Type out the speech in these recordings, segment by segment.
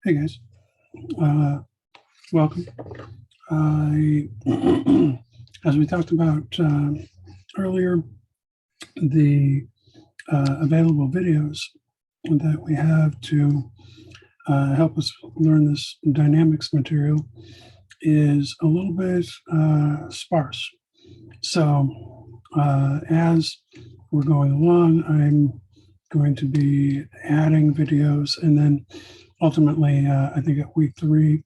Hey guys, welcome. As we talked about earlier, the available videos that we have to help us learn this dynamics material is a little bit sparse. So as we're going along, I'm going to be adding videos, and then ultimately, I think at week 3,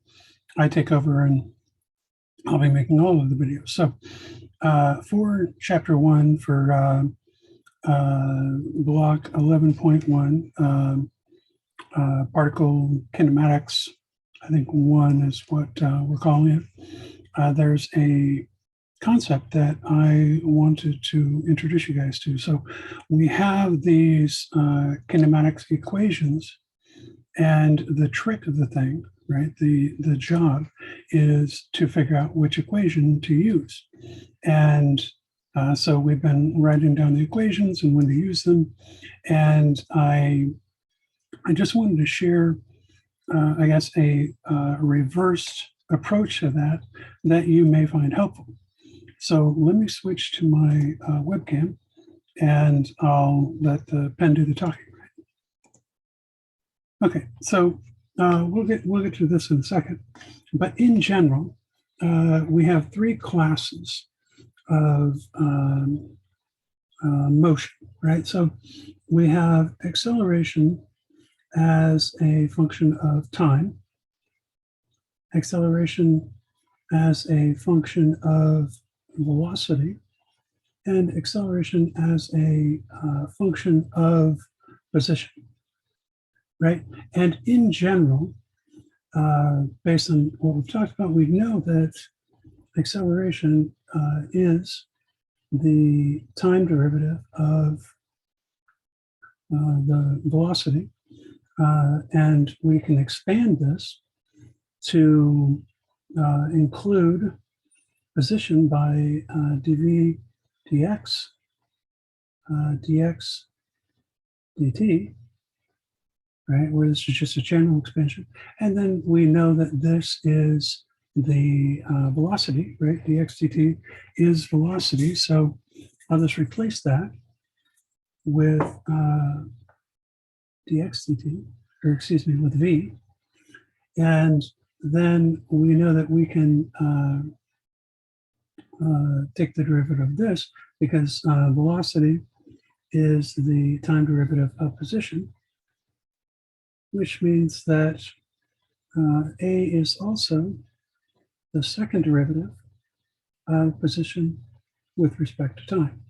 I take over and I'll be making all of the videos. So for chapter 1, for block 11.1, particle kinematics, I think 1 is what we're calling it. There's a concept that I wanted to introduce you guys to. So we have these kinematics equations, and the trick of the thing, right, the job is to figure out which equation to use. And so we've been writing down the equations and when to use them. And I just wanted to share, I guess, a reversed approach to that you may find helpful. So let me switch to my webcam, and I'll let the pen do the talking. Okay, so we'll get to this in a second. But in general, we have 3 classes of motion, right? So we have acceleration as a function of time, acceleration as a function of velocity, and acceleration as a function of position, right? And in general, based on what we've talked about, we know that acceleration is the time derivative of the velocity, and we can expand this to include position by dv dx, dx dt, right, where this is just a general expansion. And then we know that this is the velocity, right? dx dt is velocity. So I'll just replace that with dx dt, or excuse me, with v. And then we know that we can take the derivative of this, because velocity is the time derivative of position, which means that A is also the second derivative of position with respect to time,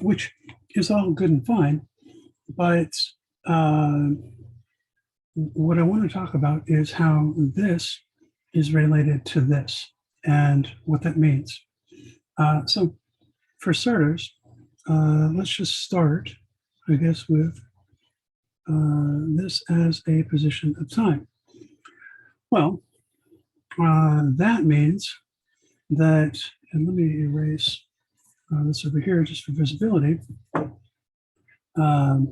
which is all good and fine. But what I want to talk about is how this is related to this and what that means. So for starters, let's just start, I guess, with this as a position of time. Well, that means that, and let me erase this over here just for visibility. There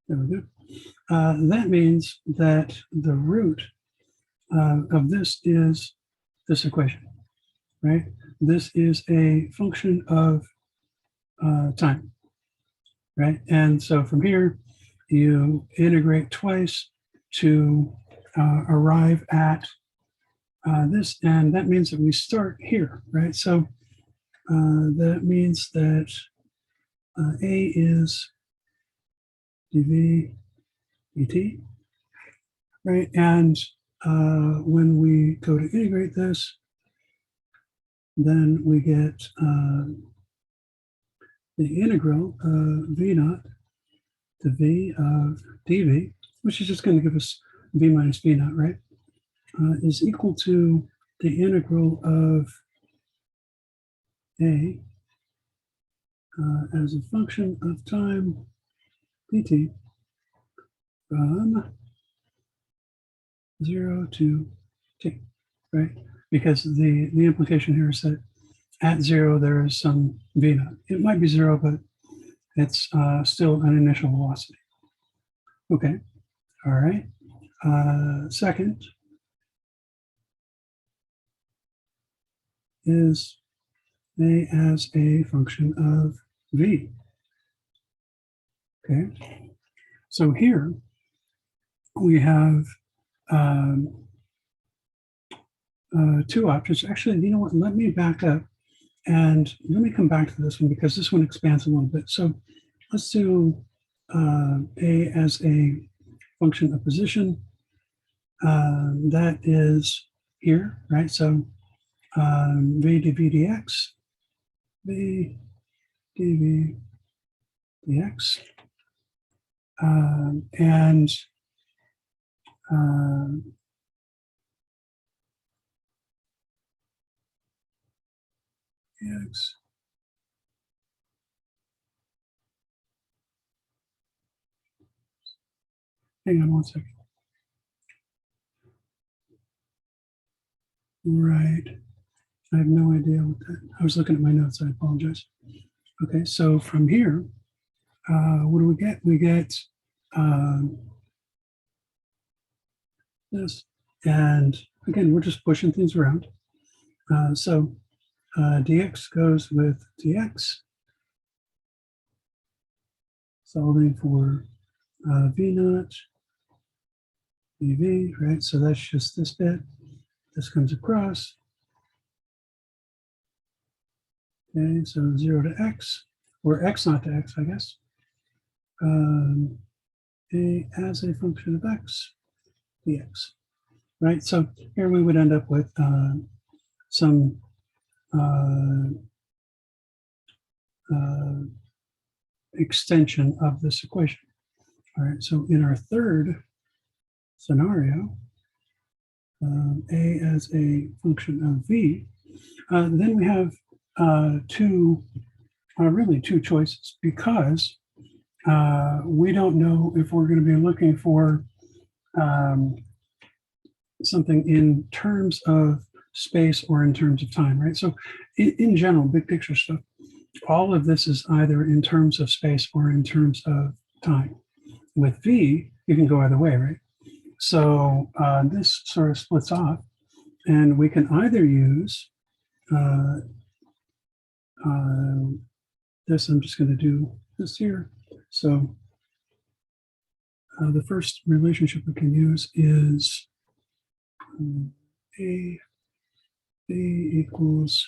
we go. That means that the root of this is this equation, right? This is a function of time, right? And so from here, you integrate twice to arrive at this, and that means that we start here, right? So that means that A is dv dt, right? And when we go to integrate this, then we get the integral of v naught to v of dv, which is just going to give us v minus v naught, right? Is equal to the integral of a as a function of time dt from 0 to t, right? Because the implication here is that at 0 there is some v naught. It might be 0, but it's still an initial velocity. Okay, All right. Second is A as a function of V. Okay. So here we have two options. Actually, you know what? Let me back up and let me come back to this one because this one expands a little bit. So let's do A as a function of position. That is here, right? So V dv dx, V dv dx, and dx. Hang on one second. Right. I have no idea what that, I was looking at my notes, I apologize. Okay, so from here, what do we get? We get this, and again, we're just pushing things around. So dx goes with dx, solving for v naught, dv, right? So that's just this bit. This comes across. Okay, so 0 to x, or x naught to x, I guess. A as a function of x, dx, right? So here we would end up with some extension of this equation. All right, so in our third scenario, A as a function of V, then we have really two choices, because we don't know if we're going to be looking for something in terms of space or in terms of time, right? So in general, big picture stuff, all of this is either in terms of space or in terms of time. With V, you can go either way, right? So this sort of splits off, and we can either use this. I'm just going to do this here. So the first relationship we can use is A B equals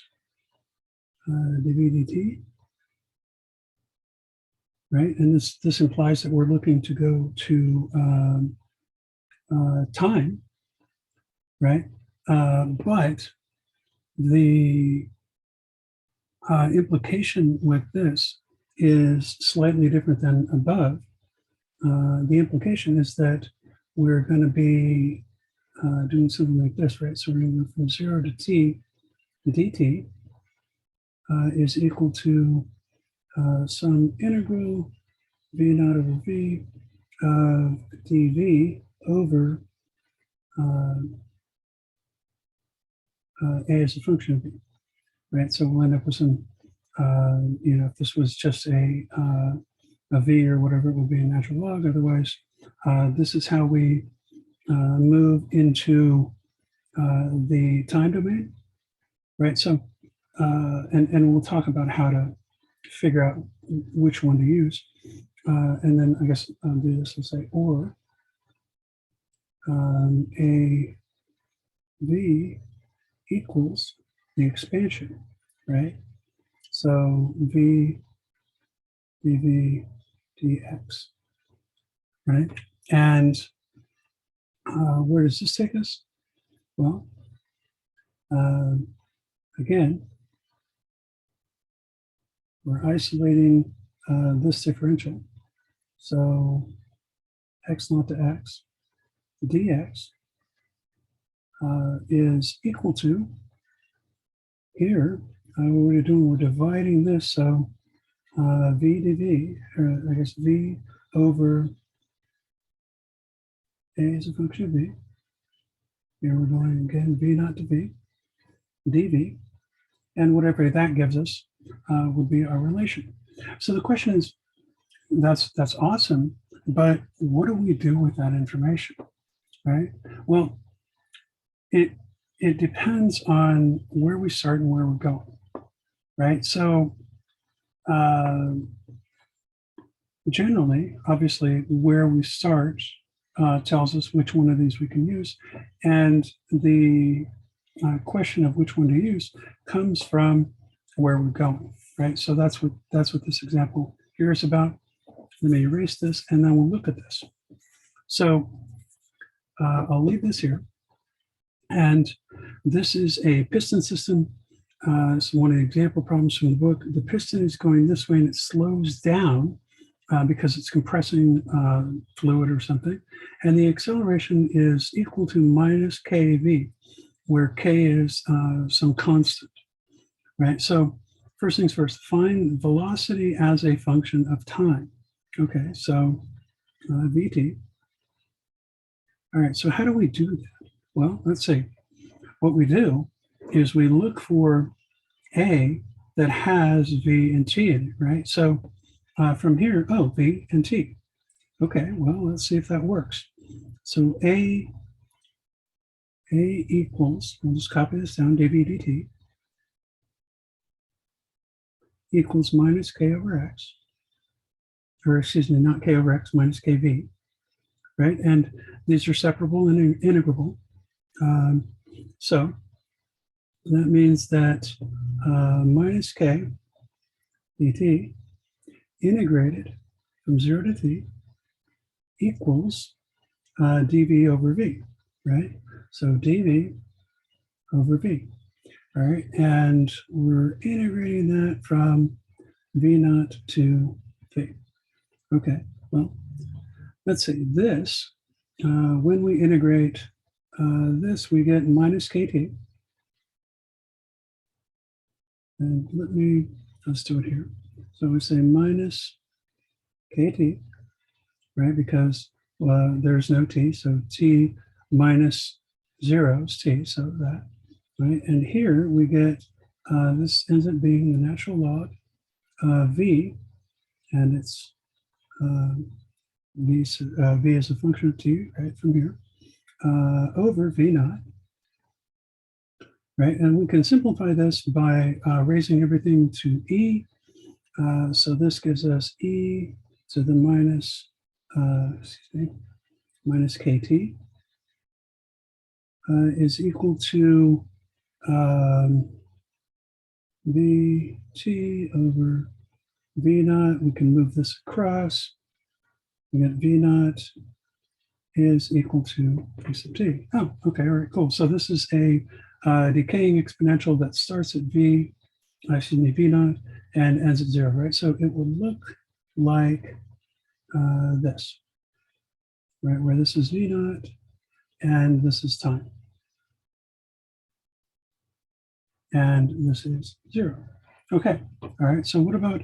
dv dt, right? And this implies that we're looking to go to time, right? But the implication with this is slightly different than above. The implication is that we're going to be doing something like this, right? So we're going to go from 0 to t, dt is equal to some integral v naught over v of dv over a as a function of v, right? So we'll end up with some, if this was just a v or whatever, it will be a natural log. Otherwise, this is how we move into the time domain, right? So, and we'll talk about how to figure out which one to use. And then I guess I'll do this and say, or a v equals the expansion, right? So v dv dx, right? And where does this take us? Well, again, we're isolating this differential. So x naught to x dx is equal to, here, what we're doing, we're dividing this. So v dv, or I guess v over a is a function of v. Here we're going again, v naught to v, dv, and whatever that gives us would be our relation. So the question is, that's awesome, But what do we do with that information, right? Well, it depends on where we start and where we're going, right? So generally, obviously, where we start tells us which one of these we can use. And the question of which one to use comes from where we're going, right? So that's what this example here is about. Let me erase this, and then we'll look at this. So I'll leave this here. And this is a piston system. It's one of the example problems from the book. The piston is going this way, and it slows down because it's compressing fluid or something. And the acceleration is equal to minus kV, where k is some constant, right? So first things first, find velocity as a function of time. Okay, so vt. All right, so how do we do that? Well, let's see. What we do is we look for a that has v and t in it, right? So from here, oh, v and t. Okay, well, let's see if that works. So a equals, we'll just copy this down, dv dt, equals minus k over x, or excuse me, not k over x, minus kv, right? And these are separable and integrable. So that means that minus k dt integrated from 0 to t equals dv over v, right? So dv over v, all right? And we're integrating that from v naught to v. Okay, well, let's see, this, when we integrate this, we get minus kt. And let's do it here. So we say minus kt, right? Because there's no t, so t minus 0 is t, so that, right? And here we get, this ends up being the natural log v, and it's v is a function of t, right, from here, over v naught, right? And we can simplify this by raising everything to e. So this gives us e to the minus, minus kt is equal to vt over v naught. We can move this across. We get v naught is equal to p sub t. Oh, okay, all right, cool. So this is a decaying exponential that starts at v naught and ends at 0, right? So it will look like this, right? Where this is v naught and this is time. And this is 0. Okay, all right, so what about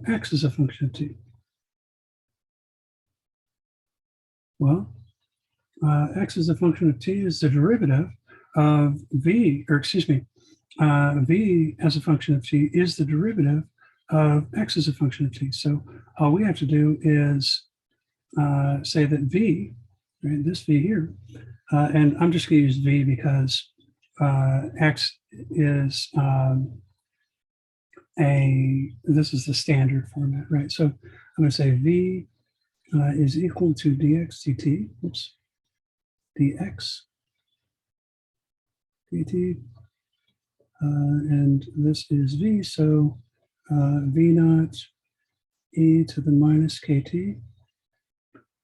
x as a function of t? Well, x as a function of t is the derivative of v, or excuse me, v as a function of t is the derivative of x as a function of t. So all we have to do is say that v, right, this v here, and I'm just going to use v because x is this is the standard format, right? So I'm going to say v is equal to dx dt, oops, dx dt, and this is v, so v naught e to the minus kt,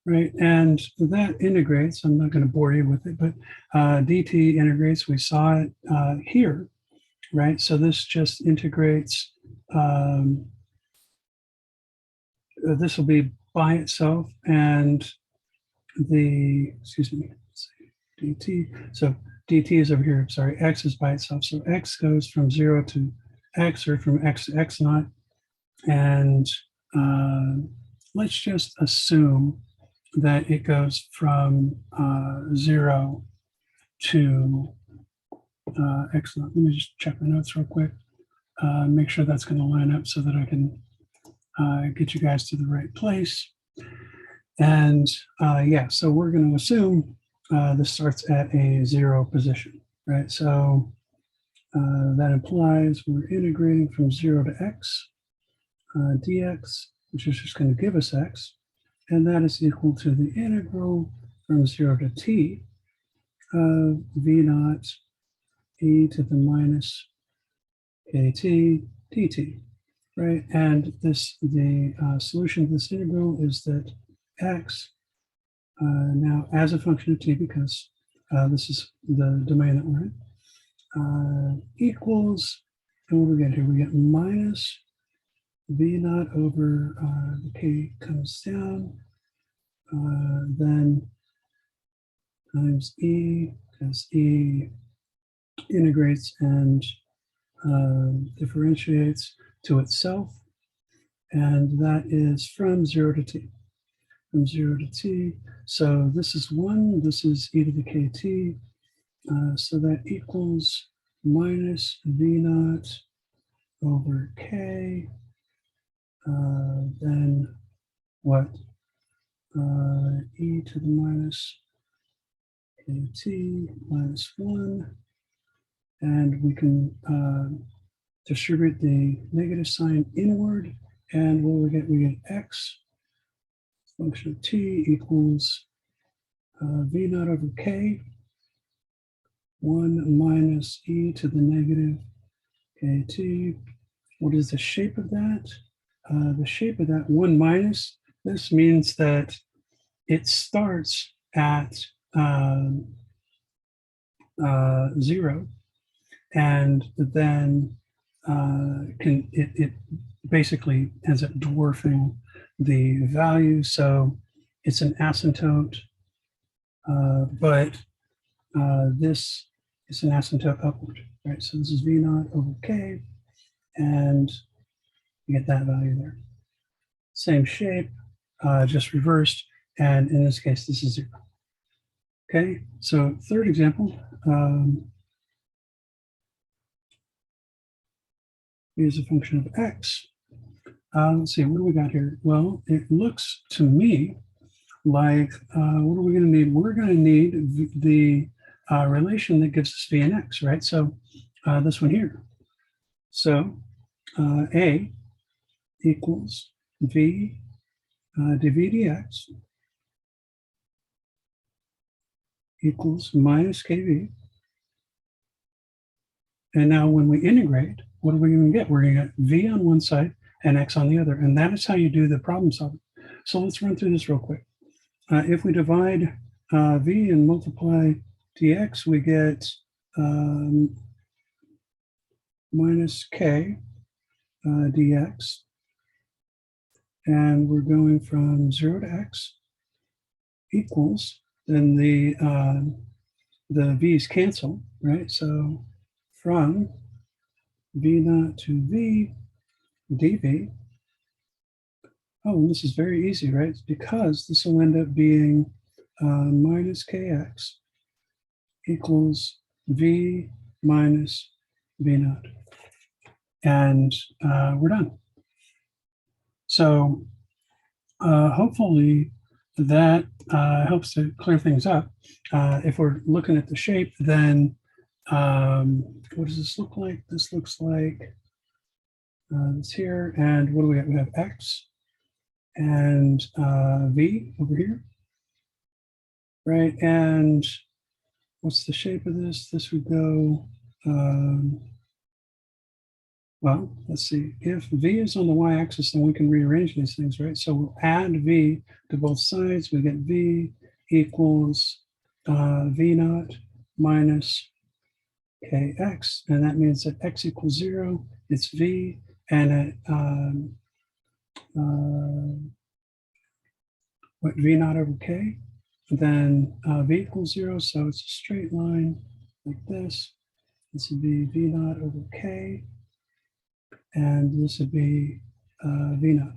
right? And that integrates, I'm not going to bore you with it, but dt integrates, we saw it here, right? So this just integrates, this will be by itself, and the, excuse me, dt, so dt is over here, sorry, x is by itself. So x goes from 0 to x, or from x to x naught. And let's just assume that it goes from 0 to x naught. Let me just check my notes real quick, make sure that's going to line up so that I can get you guys to the right place. And yeah, so we're going to assume this starts at a 0 position, right? So that implies we're integrating from 0 to x dx, which is just going to give us x, and that is equal to the integral from 0 to t of v naught e to the minus kt dt, right? And the solution to this integral is that x, now as a function of t, because this is the domain that we're in, equals, and what do we get here? We get minus v naught over the k comes down, then times e, because e integrates and differentiates to itself, and that is from 0 to t. From 0 to t. So this is 1, this is e to the kt, so that equals minus v naught over k, then what? E to the minus kt minus 1, and we can distribute the negative sign inward, and what we get? We get x function of t equals v naught over k, 1 minus e to the negative kt. What is the shape of that? The shape of that 1 minus, this means that it starts at 0, and then it basically ends up dwarfing the value. So it's an asymptote, but this is an asymptote upward, right? So this is v naught over k, and you get that value there. Same shape, just reversed, and in this case, this is 0. Okay, so third example. Is a function of x. Let's see, what do we got here? Well, it looks to me like, what are we going to need? We're going to need the relation that gives us v and x, right? So this one here. So a equals v dv dx equals minus kv. And now when we integrate, what are we going to get? We're going to get v on one side and x on the other. And that is how you do the problem solving. So let's run through this real quick. If we divide v and multiply dx, we get minus k dx. And we're going from 0 to x equals, then the v's cancel, right? So from v naught to v dv. Oh, and this is very easy, right? It's because this will end up being minus kx equals v minus v naught. And we're done. So hopefully that helps to clear things up. If we're looking at the shape, then what does this look like? This looks like it's here, and what do we have? We have x and v over here, right? And what's the shape of this? This would go, well, let's see. If v is on the y-axis, then we can rearrange these things, right? So we'll add v to both sides. We get v equals v naught minus kx, and that means that x equals 0, it's v, and at what, v naught over k, then v equals 0, so it's a straight line like this. This would be v naught over k, and this would be v naught.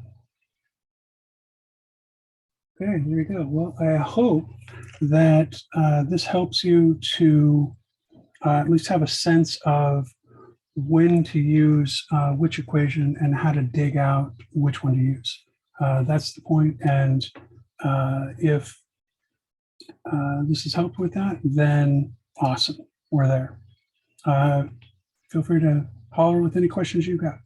Okay, there you go. Well, I hope that this helps you to at least have a sense of when to use which equation and how to dig out which one to use. That's the point, and If this has helped with that, then awesome. We're there. Feel free to holler with any questions you got.